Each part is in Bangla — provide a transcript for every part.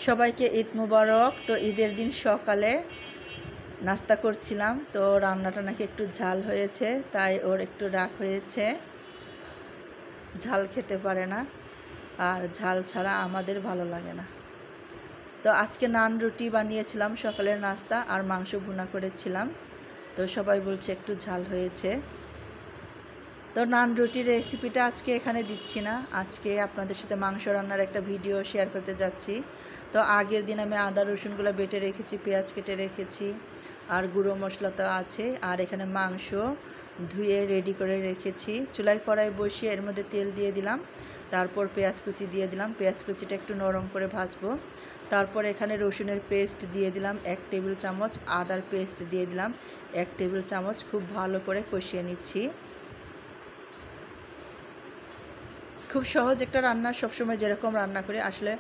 সবাইকে ঈদ মুবারক। তো ঈদের দিন সকালে নাস্তা করছিলাম, তো রান্নাটা নাকি একটু ঝাল হয়েছে, তাই ওর একটু রাগ হয়েছে, ঝাল খেতে পারে না, আর ঝাল ছাড়া আমাদের ভালো লাগে না। তো আজকে নান রুটি বানিয়েছিলাম সকালের নাস্তা, আর মাংস ভুনা করেছিলাম। তো সবাই বলছে একটু ঝাল হয়েছে। তো নান রুটির রেসিপিটা আজকে এখানে দিচ্ছি না, আজকে আপনাদের সাথে মাংস রান্নার একটা ভিডিও শেয়ার করতে যাচ্ছি। তো আগের দিন আমি আদা রসুনগুলো বেটে রেখেছি, পেঁয়াজ কেটে রেখেছি, আর গুঁড়ো মশলা তো আছে, আর এখানে মাংস ধুয়ে রেডি করে রেখেছি। চুলায় কড়াই বসিয়ে এর মধ্যে তেল দিয়ে দিলাম, তারপর পেঁয়াজ কুচি দিয়ে দিলাম। পেঁয়াজ কুচিটা একটু নরম করে ভাজবো। তারপর এখানে রসুনের পেস্ট দিয়ে দিলাম 1 টেবিল চামচ, আদার পেস্ট দিয়ে দিলাম 1 টেবিল চামচ। খুব ভালো করে কষিয়ে নিচ্ছি। খুব সহজ একটা রান্না, সবসময় যেরকম রান্না করি, আসলে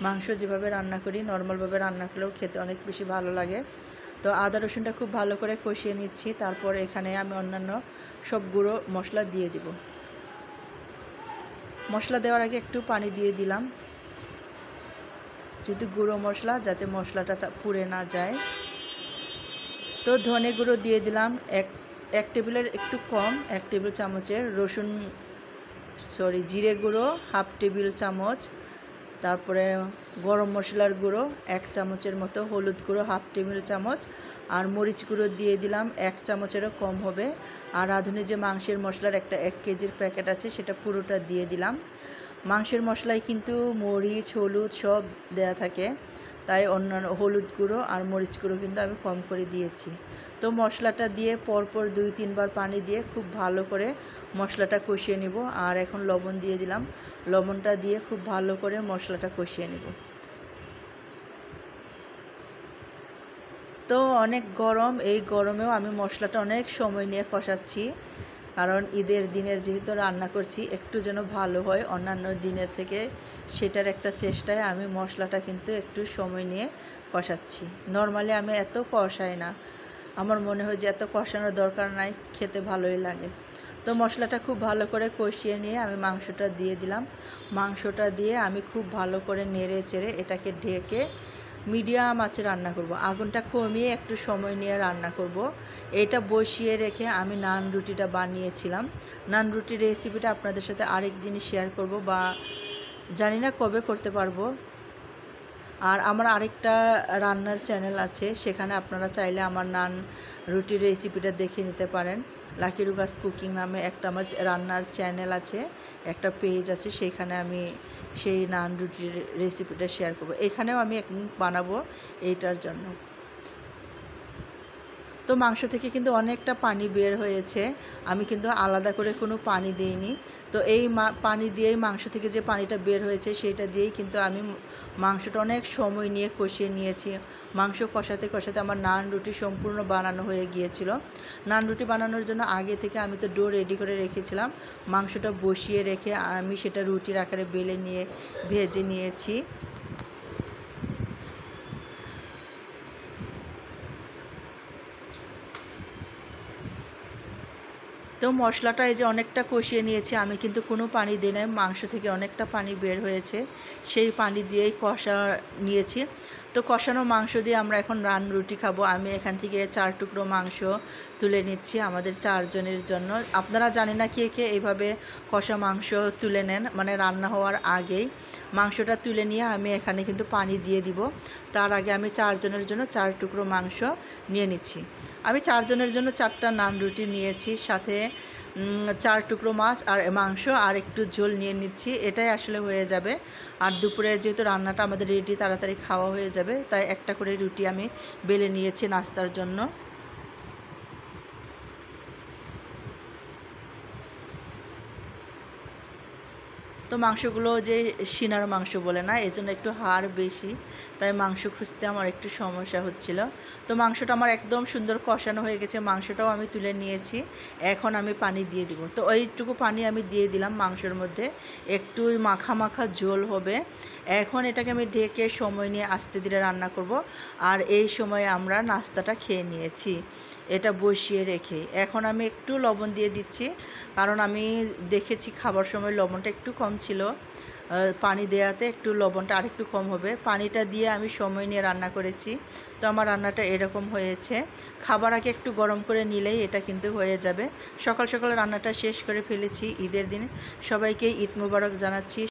মাংস যেভাবে রান্না করি নর্মালভাবে রান্না করলেও খেতে অনেক বেশি ভালো লাগে। তো আদা রসুনটা খুব ভালো করে কষিয়ে নিচ্ছি। তারপর এখানে আমি অন্যান্য সব গুঁড়ো মশলা দিয়ে দিব। মশলা দেওয়ার আগে একটু পানি দিয়ে দিলাম, যেহেতু গুঁড়ো মশলা, যাতে মশলাটা পুড়ে না যায়। তো ধনে গুঁড়ো দিয়ে দিলাম এক টেবিলের একটু কম, 1 টেবিল চামচের। জিরে গুঁড়ো 1/2 টেবিল চামচ। তারপরে গরম মশলার গুঁড়ো 1 চামচের মতো, হলুদ গুঁড়ো 1/2 টেবিল চামচ, আর মরিচ গুঁড়ো দিয়ে দিলাম 1 চামচেরও কম হবে। আর রাঁধুনি যে মাংসের মশলার একটা 1 কেজির প্যাকেট আছে, সেটা পুরোটা দিয়ে দিলাম। মাংসের মশলায় কিন্তু মরিচ, হলুদ সব দেয়া থাকে, তাই অন্যান্য হলুদ গুঁড়ো আর মরিচ গুঁড়ো কিন্তু আমি কম করে দিয়েছি। তো মশলাটা দিয়ে পরপর 2-3 বার পানি দিয়ে খুব ভালো করে মশলাটা কষিয়ে নিব। আর এখন লবণ দিয়ে দিলাম, লবণটা দিয়ে খুব ভালো করে মশলাটা কষিয়ে নিব। তো অনেক গরম, এই গরমেও আমি মশলাটা অনেক সময় নিয়ে কষাচ্ছি, কারণ ঈদের দিনের যেহেতু রান্না করছি, একটু যেন ভালো হয় অন্যান্য দিনের থেকে, সেটার একটা চেষ্টায় আমি মশলাটা কিন্তু একটু সময় নিয়ে কষাচ্ছি। নর্মালি আমি এত কষাই না, আমার মনে হয় যে এত কষানোর দরকার নাই, খেতে ভালোই লাগে। তো মশলাটা খুব ভালো করে কষিয়ে নিয়ে আমি মাংসটা দিয়ে দিলাম। মাংসটা দিয়ে আমি খুব ভালো করে নেড়ে চেড়ে এটাকে ঢেকে মিডিয়াম আঁচে রান্না করব। আগুনটা কমিয়ে একটু সময় নিয়ে রান্না করব। এটা বসিয়ে রেখে আমি নান রুটিটা বানিয়েছিলাম। নান রুটির রেসিপিটা আপনাদের সাথে আরেক দিনই শেয়ার করব, বা জানি না কবে করতে পারবো। আর আমার আরেকটা রান্নার চ্যানেল আছে, সেখানে আপনারা চাইলে আমার নান রুটির রেসিপিটা দেখে নিতে পারেন। লাকি রুগাস কুকিং নামে একটা আমার রান্নার চ্যানেল আছে, একটা পেজ আছে, সেখানে আমি সেই নান রুটির রেসিপিটা শেয়ার করব। এখানেও আমি একদিন বানাবো এইটার জন্য। তো মাংস থেকে কিন্তু অনেকটা পানি বের হয়েছে, আমি কিন্তু আলাদা করে কোনো পানি দিইনি। তো এই পানি দিয়েই, মাংস থেকে যে পানিটা বের হয়েছে সেটা দিয়েই কিন্তু আমি মাংসটা অনেক সময় নিয়ে কষিয়ে নিয়েছি। মাংস কষাতে কষাতে আমার নান রুটি সম্পূর্ণ বানানো হয়ে গিয়েছিল। নান রুটি বানানোর জন্য আগে থেকে আমি তো ডো রেডি করে রেখেছিলাম, মাংসটা বসিয়ে রেখে আমি সেটা রুটির আকারে বেলে নিয়ে ভেজে নিয়েছি। তো মশলাটা এই যে অনেকটা কষিয়ে নিয়েছি, আমি কিন্তু কোনো পানি দিই নাই, মাংস থেকে অনেকটা পানি বের হয়েছে, সেই পানি দিয়েই কষা নিয়েছি। তো কষানো মাংস দিয়ে আমরা এখন নান রুটি খাবো। আমি এখান থেকে 4 টুকরো মাংস তুলে নিচ্ছি আমাদের 4 জনের জন্য। আপনারা জানি না কে কে এইভাবে কষা মাংস তুলে নেন, মানে রান্না হওয়ার আগেই মাংসটা তুলে নিয়ে আমি এখানে কিন্তু পানি দিয়ে দিব। তার আগে আমি 4 জনের জন্য 4 টুকরো মাংস নিয়ে নিচ্ছি। আমি 4 জনের জন্য 4টা নান রুটি নিয়েছি, সাথে 4 টুকরো মাছ আর মাংস আর একটু ঝোল নিয়ে নিচ্ছি, এটাই আসলে হয়ে যাবে। আর দুপুরের যেহেতু রান্নাটা আমাদের রেডি, তাড়াতাড়ি খাওয়া হয়ে যাবে, তাই একটা করে রুটি আমি বেলে নিয়েছি নাস্তার জন্য। তো মাংসগুলো যে সিনার মাংস বলে না, এই জন্য একটু হাড় বেশি, তাই মাংস খুঁজতে আমার একটু সমস্যা হচ্ছিল। তো মাংসটা আমার একদম সুন্দর কষানো হয়ে গেছে, মাংসটাও আমি তুলে নিয়েছি। এখন আমি পানি দিয়ে দিব। তো ওইটুকু পানি আমি দিয়ে দিলাম মাংসের মধ্যে, একটু মাখা মাখা ঝোল হবে। এখন এটাকে আমি ঢেকে সময় নিয়ে আস্তে ধীরে রান্না করব। আর এই সময়ে আমরা নাস্তাটা খেয়ে নিয়েছি এটা বসিয়ে রেখে। এখন আমি একটু লবণ দিয়ে দিচ্ছি, কারণ আমি দেখেছি খাবার সময় লবণটা একটু কম ছিল, পানি দেওয়াতে একটু লবণটা আরেকটু কম হবে। পানিটা দিয়ে আমি সময় নিয়ে রান্না করেছি, তো আমার রান্নাটা এরকম হয়েছে। খাবার আগে একটু গরম করে নিলেই এটা কিন্তু হয়ে যাবে। সকাল সকাল রান্নাটা শেষ করে ফেলেছি ঈদের দিনে। সবাইকে ঈদ মোবারক জানাচ্ছি।